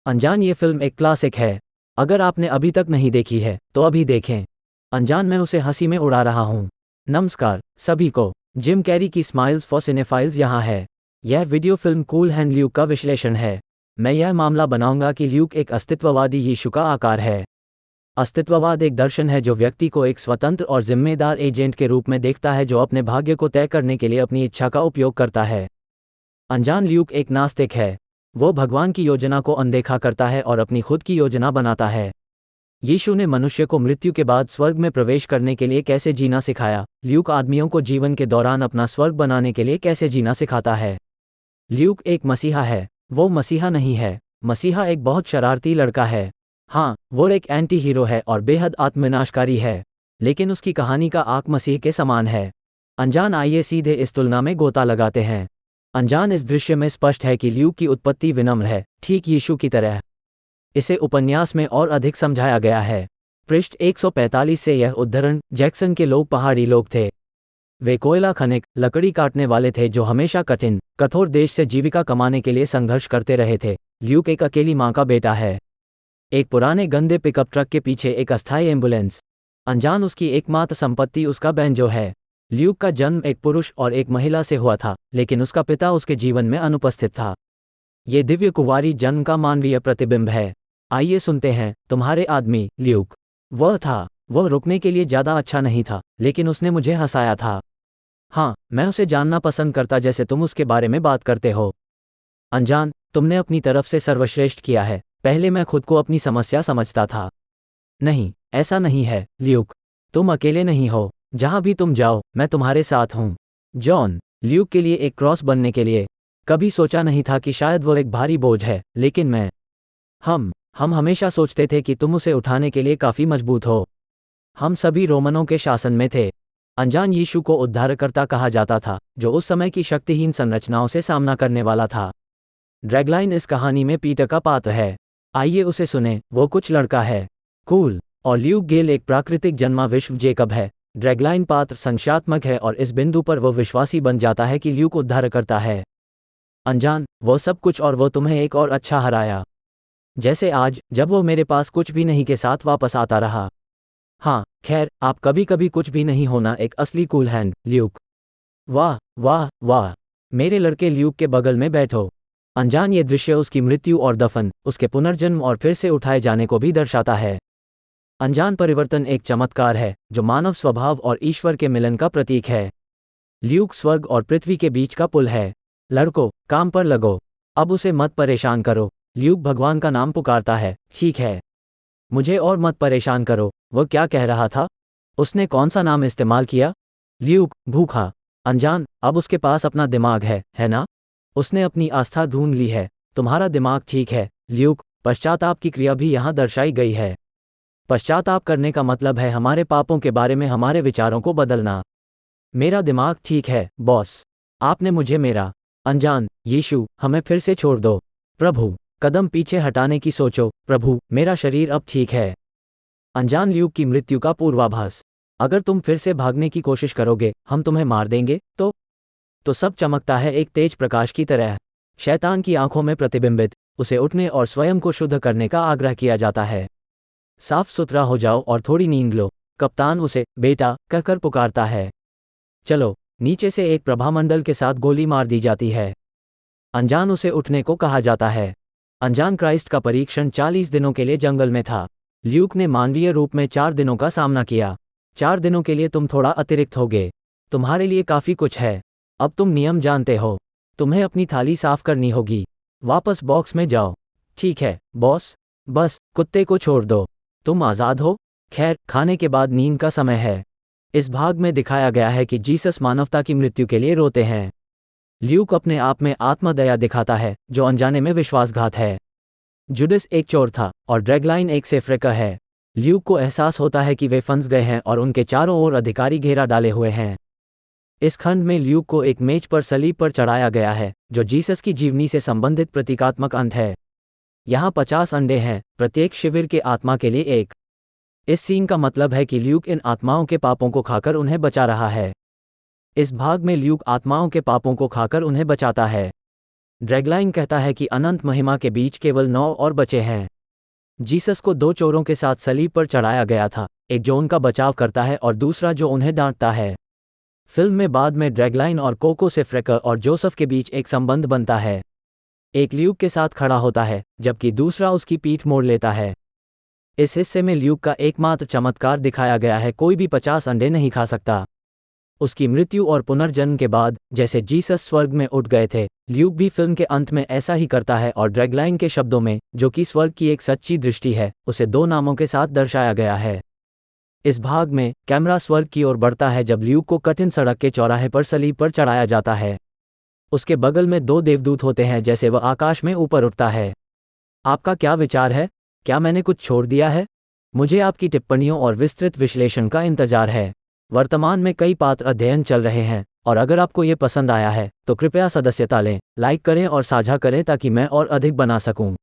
अनजान ये फिल्म एक क्लासिक है। अगर आपने अभी तक नहीं देखी है तो अभी देखें। अनजान मैं उसे हंसी में उड़ा रहा हूँ। नमस्कार सभी को। जिम कैरी की स्माइल्स फॉर सिनेफाइल्स यहाँ है। यह video film cool hand Luke का विश्लेषण है। मैं यह मामला बनाऊंगा कि ल्यूक एक अस्तित्ववादी यीशु का आकार है। अस्तित्ववाद एक दर्शन है जो व्यक्ति को एक स्वतंत्र और जिम्मेदार एजेंट के रूप में देखता है जो अपने भाग्य को तय करने के लिए अपनी इच्छा का उपयोग करता है। अनजान ल्यूक एक नास्तिक है। वो भगवान की योजना को अनदेखा करता है और अपनी खुद की योजना बनाता है। यीशु ने मनुष्य को मृत्यु के बाद स्वर्ग में प्रवेश करने के लिए कैसे जीना सिखाया। ल्यूक आदमियों को जीवन के दौरान अपना स्वर्ग बनाने के लिए कैसे जीना सिखाता है। ल्यूक एक मसीहा है। वो मसीहा नहीं है। मसीहा एक बहुत शरारती लड़का है। हाँ, वो एक एंटी हीरो है और बेहद आत्मविनाशकारी है, लेकिन उसकी कहानी का आंक मसीह के समान है। अनजान आइए सीधे इस तुलना में गोता लगाते हैं। अनजान इस दृश्य में स्पष्ट है कि ल्यूक की उत्पत्ति विनम्र है, ठीक यीशु की तरह। इसे उपन्यास में और अधिक समझाया गया है। पृष्ठ 145 से यह उद्धरण। जैक्सन के लोग पहाड़ी लोग थे। वे कोयला खनिक, लकड़ी काटने वाले थे जो हमेशा कठिन, कठोर देश से जीविका कमाने के लिए संघर्ष करते रहे थे। ल्यूक एक अकेली माँ का बेटा है। एक पुराने गंदे पिकअप ट्रक के पीछे एक अस्थायी एम्बुलेंस। अनजान उसकी एकमात्र संपत्ति उसका बैंजो है। ल्यूक का जन्म एक पुरुष और एक महिला से हुआ था, लेकिन उसका पिता उसके जीवन में अनुपस्थित था। ये दिव्य कुंवारी जन्म का मानवीय प्रतिबिंब है। आइए सुनते हैं। तुम्हारे आदमी ल्यूक वह था। वह रुकने के लिए ज़्यादा अच्छा नहीं था, लेकिन उसने मुझे हंसाया था। हाँ, मैं उसे जानना पसंद करता जैसे तुम उसके बारे में बात करते हो। अनजान, तुमने अपनी तरफ से सर्वश्रेष्ठ किया है। पहले मैं खुद को अपनी समस्या समझता था। नहीं, ऐसा नहीं है ल्यूक। तुम अकेले नहीं हो। जहां भी तुम जाओ, मैं तुम्हारे साथ हूं। जॉन, ल्यूक के लिए एक क्रॉस बनने के लिए। कभी सोचा नहीं था कि शायद वो एक भारी बोझ है, लेकिन हम हमेशा सोचते थे कि तुम उसे उठाने के लिए काफी मजबूत हो। हम सभी रोमनों के शासन में थे। अनजान यीशु को उद्धारकर्ता कहा जाता था, जो उस समय की शक्तिहीन संरचनाओं से सामना करने वाला था। ड्रैगलाइन इस कहानी में पीटर का पात्र है। आइए उसे सुने। वो कुछ लड़का है, कूल, और ल्यूक गेल एक प्राकृतिक जन्मा विश्व जेकब है। ड्रैगलाइन पात्र संख्यात्मक है और इस बिंदु पर वो विश्वासी बन जाता है कि ल्यूक उद्धार करता है। अनजान, वो सब कुछ और वो तुम्हें एक और अच्छा हराया। जैसे आज, जब वो मेरे पास कुछ भी नहीं के साथ वापस आता रहा। हाँ, खैर, आप कभी कभी कुछ भी नहीं होना एक असली कूल हैंड ल्यूक। वाह वाह वाह। मेरे लड़के ल्यूक के बगल में बैठो। अनजान ये दृश्य उसकी मृत्यु और दफन, उसके पुनर्जन्म और फिर से उठाए जाने को भी दर्शाता है। अनजान परिवर्तन एक चमत्कार है जो मानव स्वभाव और ईश्वर के मिलन का प्रतीक है। ल्यूक स्वर्ग और पृथ्वी के बीच का पुल है। लड़कों, काम पर लगो। अब उसे मत परेशान करो। ल्यूक भगवान का नाम पुकारता है। ठीक है, मुझे और मत परेशान करो। वह क्या कह रहा था? उसने कौन सा नाम इस्तेमाल किया? ल्यूक, भूखा। अनजान, अब उसके पास अपना दिमाग है ना? उसने अपनी आस्था ढूंढ ली है। तुम्हारा दिमाग ठीक है ल्यूक। पश्चाताप की क्रिया भी यहाँ दर्शाई गई है। पश्चाताप करने का मतलब है हमारे पापों के बारे में हमारे विचारों को बदलना। मेरा दिमाग ठीक है बॉस। आपने मुझे मेरा। अनजान, यीशु, हमें फिर से छोड़ दो। प्रभु, कदम पीछे हटाने की सोचो। प्रभु, मेरा शरीर अब ठीक है। अनजान ल्यूक की मृत्यु का पूर्वाभास। अगर तुम फिर से भागने की कोशिश करोगे, हम तुम्हें मार देंगे। तो सब चमकता है एक तेज प्रकाश की तरह। शैतान की आंखों में प्रतिबिंबित, उसे उठने और स्वयं को शुद्ध करने का आग्रह किया जाता है। साफ सुथरा हो जाओ और थोड़ी नींद लो। कप्तान उसे बेटा कहकर पुकारता है। चलो, नीचे से एक प्रभामंडल के साथ गोली मार दी जाती है। अनजान उसे उठने को कहा जाता है। अनजान क्राइस्ट का परीक्षण 40 दिनों के लिए जंगल में था। ल्यूक ने मानवीय रूप में 4 दिनों का सामना किया। 4 दिनों के लिए तुम थोड़ा अतिरिक्त होगे। तुम्हारे लिए काफी कुछ है। अब तुम नियम जानते हो। तुम्हें अपनी थाली साफ करनी होगी। वापस बॉक्स में जाओ। ठीक है बॉस। बस कुत्ते को छोड़ दो। तुम आज़ाद हो। खैर, खाने के बाद नींद का समय है। इस भाग में दिखाया गया है कि जीसस मानवता की मृत्यु के लिए रोते हैं। ल्यूक अपने आप में आत्मदया दिखाता है, जो अनजाने में विश्वासघात है। जुडस एक चोर था और ड्रैगलाइन एक सेफ्रेका है। ल्यूक को एहसास होता है कि वे फंस गए हैं और उनके चारों ओर अधिकारी घेरा डाले हुए हैं। इस खंड में ल्यूक को एक मेज पर सलीब पर चढ़ाया गया है, जो जीसस की जीवनी से संबंधित प्रतीकात्मक अंत है। यहाँ 50 अंडे हैं, प्रत्येक शिविर के आत्मा के लिए एक। इस सीन का मतलब है कि ल्यूक इन आत्माओं के पापों को खाकर उन्हें बचा रहा है। इस भाग में ल्यूक आत्माओं के पापों को खाकर उन्हें बचाता है। ड्रैगलाइन कहता है कि अनंत महिमा के बीच केवल 9 और बचे हैं। जीसस को 2 चोरों के साथ सलीब पर चढ़ाया गया था, एक जो उनका बचाव करता है और दूसरा जो उन्हें डांटता है। फिल्म में बाद में ड्रैगलाइन और कोको से फ्रेकर और जोसेफ के बीच एक संबंध बनता है। एक ल्यूक के साथ खड़ा होता है, जबकि दूसरा उसकी पीठ मोड़ लेता है। इस हिस्से में ल्यूक का एकमात्र चमत्कार दिखाया गया है, कोई भी 50 अंडे नहीं खा सकता। उसकी मृत्यु और पुनर्जन्म के बाद, जैसे जीसस स्वर्ग में उठ गए थे, ल्यूक भी फिल्म के अंत में ऐसा ही करता है और ड्रैगलाइन के शब्दों में, जो कि स्वर्ग की एक सच्ची दृष्टि है, उसे 2 नामों के साथ दर्शाया गया है। इस भाग में कैमरा स्वर्ग की ओर बढ़ता है जब ल्यूक को कठिन सड़क के चौराहे पर सलीब पर चढ़ाया जाता है। उसके बगल में 2 देवदूत होते हैं जैसे वह आकाश में ऊपर उठता है। आपका क्या विचार है? क्या मैंने कुछ छोड़ दिया है? मुझे आपकी टिप्पणियों और विस्तृत विश्लेषण का इंतजार है। वर्तमान में कई पात्र अध्ययन चल रहे हैं, और अगर आपको ये पसंद आया है तो कृपया सदस्यता लें, लाइक करें और साझा करें ताकि मैं और अधिक बना सकूं।